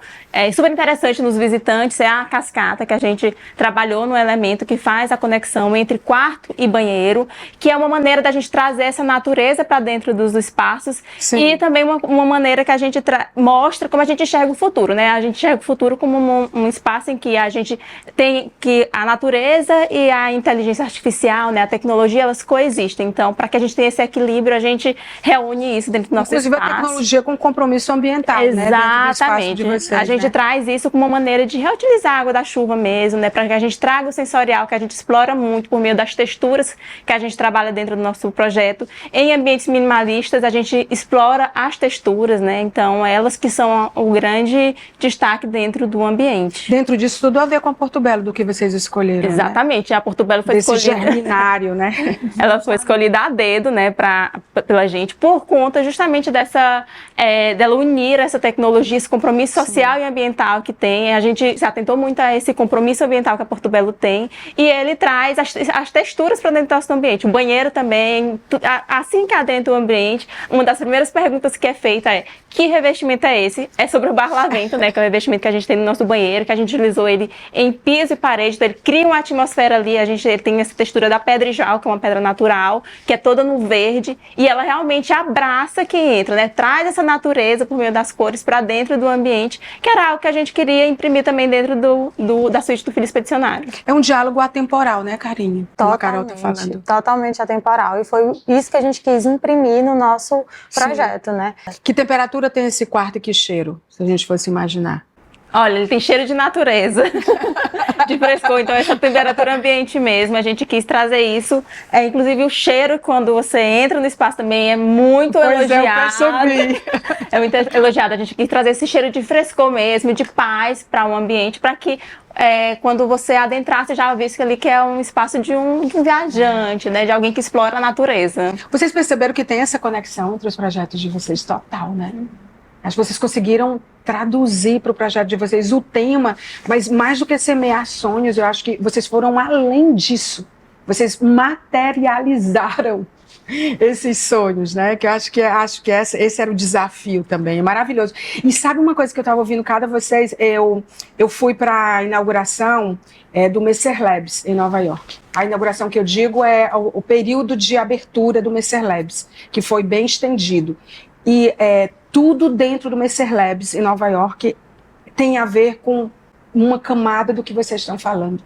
super interessante nos visitantes, é a cascata, que a gente trabalhou no elemento que faz a conexão entre quarto e banheiro, que é uma maneira da gente trazer essa natureza para dentro dos espaços. Sim. E também uma maneira que a gente mostra como a gente enxerga o futuro, né? A gente enxerga o futuro como um espaço em que a gente tem que a natureza e a inteligência artificial, né, a tecnologia, elas coexistem. Então, para que a gente tenha esse equilíbrio, a gente reúne isso dentro do nosso espaço. Inclusive a tecnologia com compromisso ambiental, exatamente. Né? Vocês, a gente traz isso como uma maneira de reutilizar a água da chuva mesmo, né? Para que a gente traga o sensorial, que a gente explora muito por meio das texturas que a gente trabalha dentro do nosso projeto. Em ambientes minimalistas, a gente explora as texturas, né? Então, elas que são o grande destaque dentro do ambiente. Dentro disso, tudo a ver com a Porto Belo, do que vocês escolheram, exatamente. Né? A Porto Belo foi escolhida... germinário, né? Ela foi escolhida a dedo, né? Pela gente, por conta justamente dela unir essa tecnologia, esse compromisso social e ambiental que tem. A gente se atentou muito a esse compromisso ambiental que a Porto Belo tem e ele traz as texturas para dentro do nosso ambiente. O banheiro também, assim que adentra o ambiente, uma das primeiras perguntas que é feita é: que revestimento é esse? É sobre o barlavento, né? Que é o revestimento que a gente tem no nosso banheiro, que a gente utilizou ele em piso e parede, então ele cria uma atmosfera ali, ele tem essa textura da pedra-jal, que é uma pedra natural, que é toda no verde, e ela realmente abraça quem entra, né? Traz essa natureza por meio das cores para dentro do ambiente, que era algo que a gente queria imprimir também dentro da suíte do Filho Expedicionário. É um diálogo atemporal, né, Carinha? Como a Carol tá falando. Totalmente atemporal. E foi isso que a gente quis imprimir no nosso projeto, né? Que temperatura tem esse quarto e que cheiro, se a gente fosse imaginar? Olha, ele tem cheiro de natureza, de frescor, então essa temperatura ambiente mesmo, a gente quis trazer isso. Inclusive o cheiro, quando você entra no espaço também, é muito elogiado. É muito elogiado, a gente quis trazer esse cheiro de frescor mesmo, de paz para um ambiente, para que quando você adentrar, você já visse ali que é um espaço de um viajante, né, de alguém que explora a natureza. Vocês perceberam que tem essa conexão entre os projetos de vocês total, né? Acho que vocês conseguiram traduzir para o projeto de vocês o tema, mas mais do que semear sonhos, eu acho que vocês foram além disso. Vocês materializaram esses sonhos, né? Que eu acho que esse era o desafio também. É maravilhoso. E sabe uma coisa que eu estava ouvindo cada vocês? Eu fui para a inauguração do Messer Labs em Nova York. A inauguração que eu digo é o período de abertura do Messer Labs, que foi bem estendido. E tudo dentro do Messer Labs em Nova York tem a ver com uma camada do que vocês estão falando.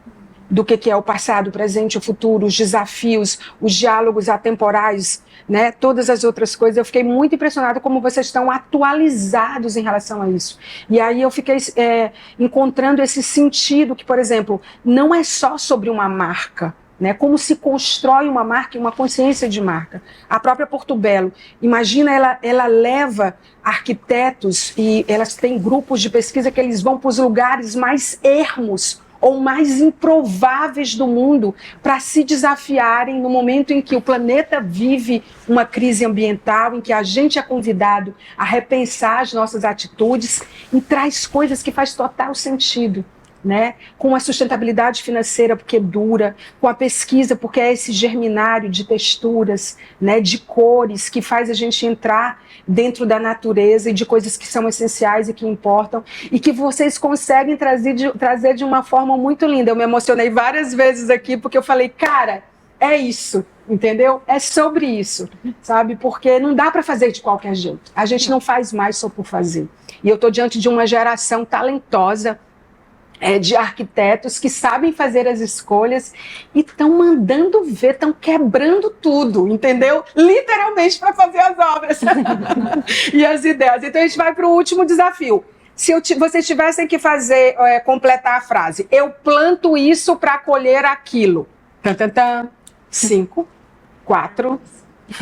Do que é o passado, o presente, o futuro, os desafios, os diálogos atemporais, né? Todas as outras coisas. Eu fiquei muito impressionada como vocês estão atualizados em relação a isso. E aí eu fiquei encontrando esse sentido que, por exemplo, não é só sobre uma marca, né? Como se constrói uma marca e uma consciência de marca. A própria Porto Belo, imagina, ela leva arquitetos e elas têm grupos de pesquisa que eles vão para os lugares mais ermos ou mais improváveis do mundo para se desafiarem no momento em que o planeta vive uma crise ambiental, em que a gente é convidado a repensar as nossas atitudes e traz coisas que faz total sentido. Né? Com a sustentabilidade financeira, porque dura, com a pesquisa, porque é esse germinário de texturas, né, de cores, que faz a gente entrar dentro da natureza e de coisas que são essenciais e que importam, e que vocês conseguem trazer de uma forma muito linda. Eu me emocionei várias vezes aqui, porque eu falei, cara, é isso, entendeu? É sobre isso, sabe? Porque não dá para fazer de qualquer jeito. A gente não faz mais só por fazer. E eu estou diante de uma geração talentosa, de arquitetos que sabem fazer as escolhas e estão mandando ver, estão quebrando tudo, entendeu? Literalmente para fazer as obras e as ideias. Então a gente vai para o último desafio. Se vocês tivessem que fazer, completar a frase, eu planto isso para colher aquilo. 5, 4,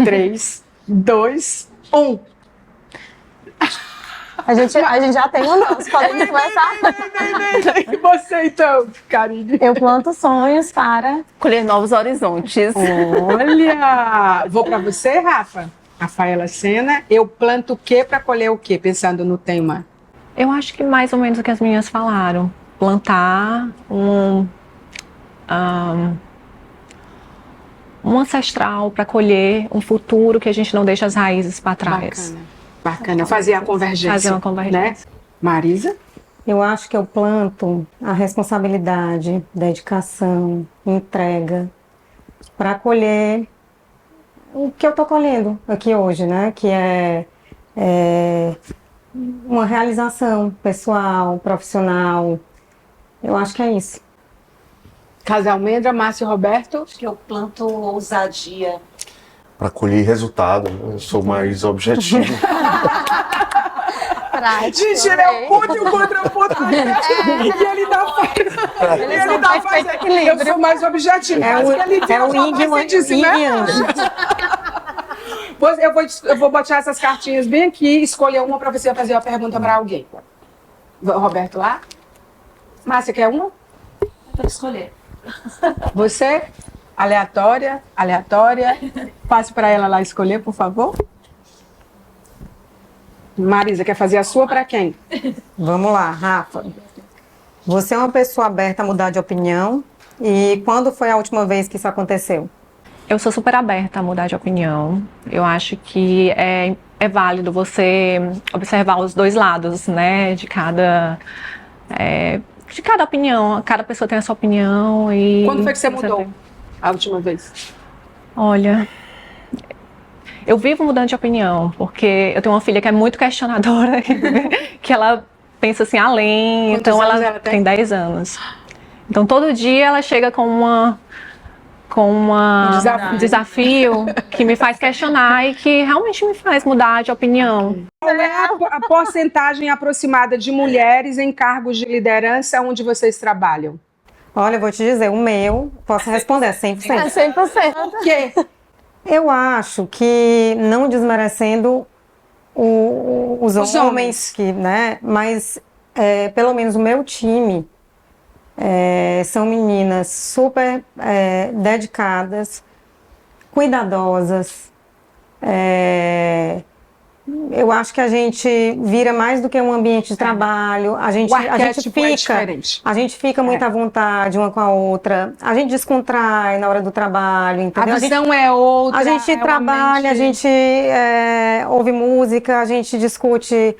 3, 2, 1. A gente já tem o nosso, podemos começar? E você então, Karine? Eu planto sonhos para Colher novos horizontes. Olha! Vou para você, Rafa. Rafaela Sena, eu planto o quê para colher o quê? Pensando no tema. Eu acho que mais ou menos o que as meninas falaram. Plantar um ancestral para colher um futuro que a gente não deixa as raízes para trás. Bacana, fazer a convergência. Fazer uma convergência. Né? Marisa? Eu acho que eu planto a responsabilidade, dedicação, entrega, para colher o que eu estou colhendo aqui hoje, né? Que é uma realização pessoal, profissional. Eu acho que é isso. Casa Almendra, Márcio Roberto? Acho que eu planto ousadia. Para colher resultado, né? Eu sou mais objetivo. Gente, ele é o ponto e o contraponto. E ele dá faz. Eu sou mais objetivo. É o yin. Eu vou botar essas cartinhas bem aqui e escolher uma para você fazer uma pergunta para alguém. Roberto lá? Márcia, quer uma? Para escolher. Você? Aleatória. Passe para ela lá escolher, por favor. Marisa, quer fazer a sua para quem? Vamos lá, Rafa. Você é uma pessoa aberta a mudar de opinião. E quando foi a última vez que isso aconteceu? Eu sou super aberta a mudar de opinião. Eu acho que é válido você observar os dois lados, né, de cada opinião. Cada pessoa tem a sua opinião e... Quando foi que você mudou a última vez? Olha, eu vivo mudando de opinião, porque eu tenho uma filha que é muito questionadora, que ela pensa assim, além. Quantos então anos ela tem? tem 10 anos. Então todo dia ela chega com um desafio que me faz questionar e que realmente me faz mudar de opinião. Qual é a porcentagem aproximada de mulheres em cargos de liderança onde vocês trabalham? Olha, eu vou te dizer, o meu, posso responder, 100%. É 100%. Por quê? Eu acho que, não desmerecendo os homens, que, né, mas pelo menos o meu time são meninas super dedicadas, cuidadosas. Eu acho que a gente vira mais do que um ambiente de trabalho. A gente fica muito à vontade uma com a outra. A gente descontrai na hora do trabalho, entendeu? A visão é outra. A gente trabalha, a gente ouve música, a gente discute,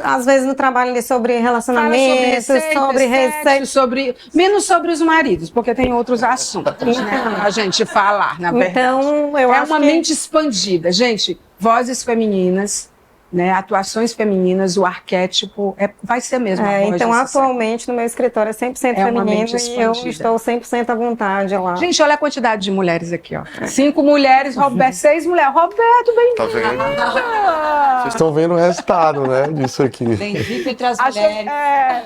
às vezes no trabalho ali sobre relacionamentos, sobre receita, menos sobre os maridos, porque tem outros assuntos, né? A gente falar, na verdade. Então, eu acho uma mente expandida, gente. Vozes femininas, né? Atuações femininas, o arquétipo vai ser mesmo. Então, atualmente, no meu escritório é 100% feminino e eu estou 100% à vontade lá. Gente, olha a quantidade de mulheres aqui, ó. 5 mulheres, 6 mulheres. Roberto, bem-vindo! Tá vendo? Vocês estão vendo o resultado, né, disso aqui. Bem-vindo entre as mulheres.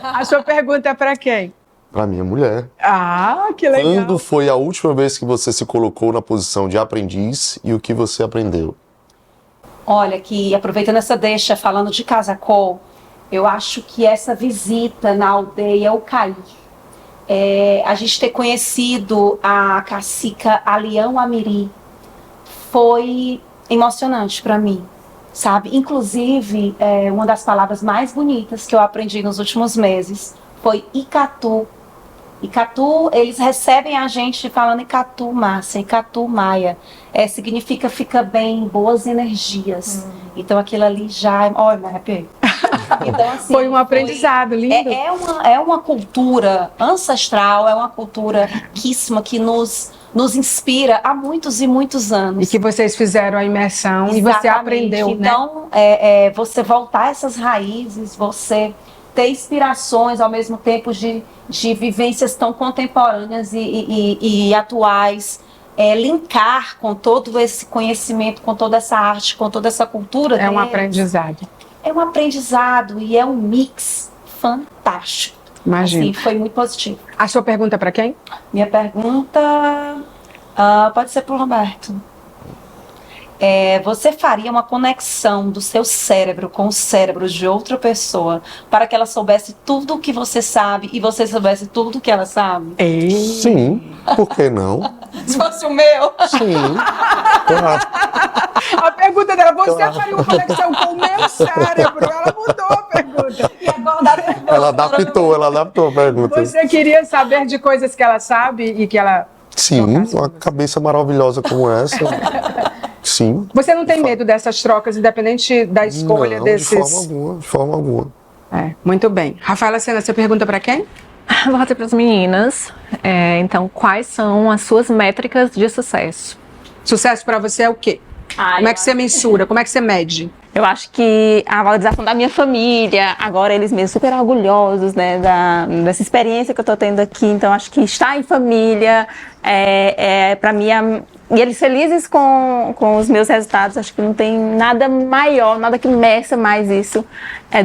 A sua pergunta é para quem? Para minha mulher. Ah, que legal. Quando foi a última vez que você se colocou na posição de aprendiz e o que você aprendeu? Olha, que aproveitando essa deixa, falando de Casacol, eu acho que essa visita na aldeia Ucaí, a gente ter conhecido a cacica Alião Amiri, foi emocionante para mim, sabe? Inclusive, uma das palavras mais bonitas que eu aprendi nos últimos meses foi Icatu. Icatu, eles recebem a gente falando Icatu Márcia, Icatu Maia. Significa fica bem, boas energias. Então aquilo ali já... Olha, me arrepiei. Então, assim, Foi um aprendizado lindo. É uma cultura ancestral, é uma cultura riquíssima que nos inspira há muitos e muitos anos. E que vocês fizeram a imersão e você aprendeu, então, você voltar a essas raízes, você ter inspirações ao mesmo tempo de vivências tão contemporâneas e atuais, linkar com todo esse conhecimento, com toda essa arte, com toda essa cultura. É um aprendizado. É um aprendizado e é um mix fantástico. Imagina. Assim, foi muito positivo. A sua pergunta para quem? Minha pergunta pode ser para o Roberto. Você faria uma conexão do seu cérebro com o cérebro de outra pessoa para que ela soubesse tudo o que você sabe e você soubesse tudo o que ela sabe? Sim, por que não? Se fosse o meu. Sim, claro. A pergunta dela, você faria uma conexão com o meu cérebro? Ela mudou a pergunta. E agora Ela adaptou a pergunta. Você queria saber de coisas que ela sabe e que ela... Sim, uma cabeça maravilhosa como essa. Sim. Você não tem medo dessas trocas, independente da escolha Não, desses... de forma alguma. Muito bem. Rafaela Sena, você pergunta para quem? Vou fazer para as meninas. Então, quais são as suas métricas de sucesso? Sucesso para você é o quê? Como é que você mensura? Como é que você mede? Eu acho que a valorização da minha família, agora eles mesmos super orgulhosos, né, dessa experiência que eu tô tendo aqui. Então, acho que estar em família, para mim, e eles felizes com os meus resultados, acho que não tem nada maior, nada que meça mais isso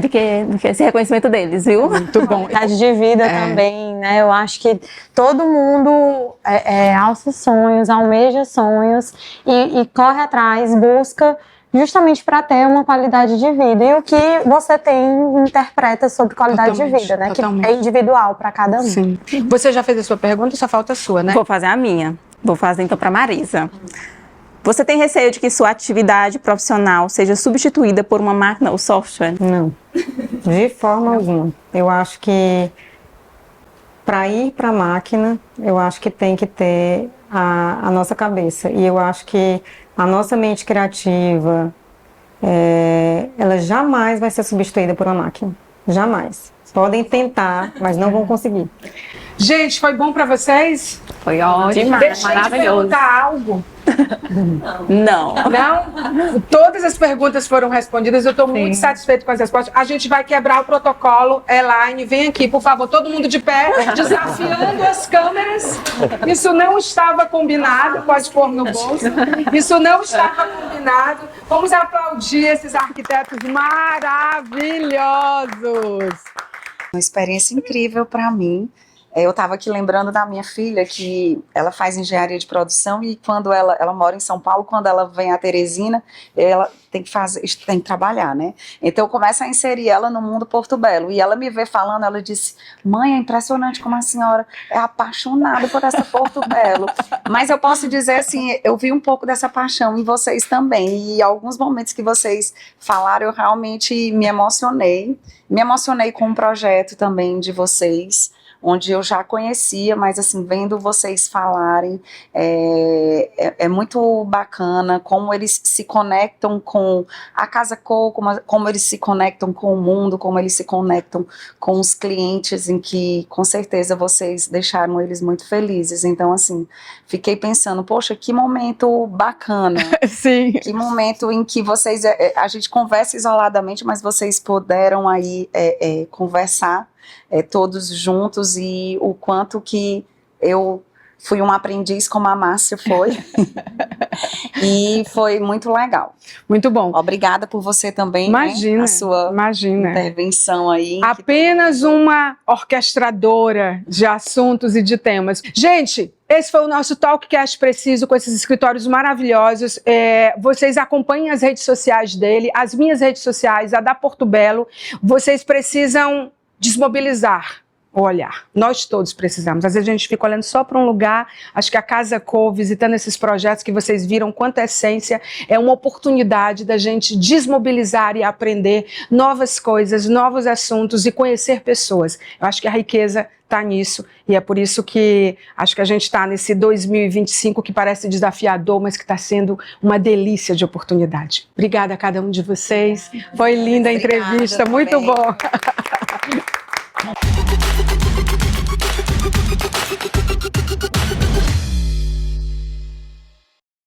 do que esse reconhecimento deles, viu? Muito bom. Qualidade de vida também, né? Eu acho que todo mundo alça sonhos, almeja sonhos e corre atrás, busca justamente para ter uma qualidade de vida. E o que você interpreta sobre qualidade de vida, né? Totalmente. Que é individual para cada um. Sim. Você já fez a sua pergunta, só falta a sua, né? Vou fazer a minha. Vou fazer então para Marisa. Você tem receio de que sua atividade profissional seja substituída por uma máquina ou software? Não, de forma alguma. Eu acho que para ir para a máquina, eu acho que tem que ter a nossa cabeça. E eu acho que a nossa mente criativa, ela jamais vai ser substituída por uma máquina. Jamais. Podem tentar, mas não vão conseguir. Gente, foi bom para vocês? Foi ótimo, Deixa eu te maravilhoso. perguntar algo. Não. Não? Todas as perguntas foram respondidas. Eu estou muito satisfeita com as respostas. A gente vai quebrar o protocolo. Elaine, vem aqui, por favor, todo mundo de pé, desafiando as câmeras. Isso não estava combinado. Pode pôr no bolso. Isso não estava combinado. Vamos aplaudir esses arquitetos maravilhosos. Uma experiência incrível para mim. Eu estava aqui lembrando da minha filha, que ela faz engenharia de produção e quando ela mora em São Paulo, quando ela vem a Teresina, ela tem que trabalhar, né? Então eu começo a inserir ela no mundo Porto Belo e ela me vê falando, ela disse, mãe, é impressionante como a senhora é apaixonada por essa Porto Belo. Mas eu posso dizer assim, eu vi um pouco dessa paixão em vocês também e alguns momentos que vocês falaram, eu realmente me emocionei com o projeto também de vocês, onde eu já conhecia, mas assim, vendo vocês falarem, é muito bacana como eles se conectam com a Casa Co, como eles se conectam com o mundo, como eles se conectam com os clientes, em que com certeza vocês deixaram eles muito felizes. Então assim, fiquei pensando, poxa, que momento bacana. Sim. Que momento em que vocês, a gente conversa isoladamente, mas vocês puderam aí conversar todos juntos e o quanto que eu fui um aprendiz como a Márcia foi. E foi muito legal. Muito bom. Obrigada por você também, Imagina, né? A sua imagina. intervenção aí. Apenas uma orquestradora de assuntos e de temas. Gente, esse foi o nosso Talkcast Preciso com esses escritórios maravilhosos. Vocês acompanhem as redes sociais dele, as minhas redes sociais, a da Porto Belo. Vocês precisam desmobilizar o olhar. Nós todos precisamos. Às vezes a gente fica olhando só para um lugar. Acho que a Casa Co, visitando esses projetos que vocês viram quanta essência, é uma oportunidade da gente desmobilizar e aprender novas coisas, novos assuntos e conhecer pessoas. Eu acho que a riqueza está nisso e é por isso que acho que a gente está nesse 2025 que parece desafiador, mas que está sendo uma delícia de oportunidade. Obrigada a cada um de vocês. Foi linda a entrevista, muito bom.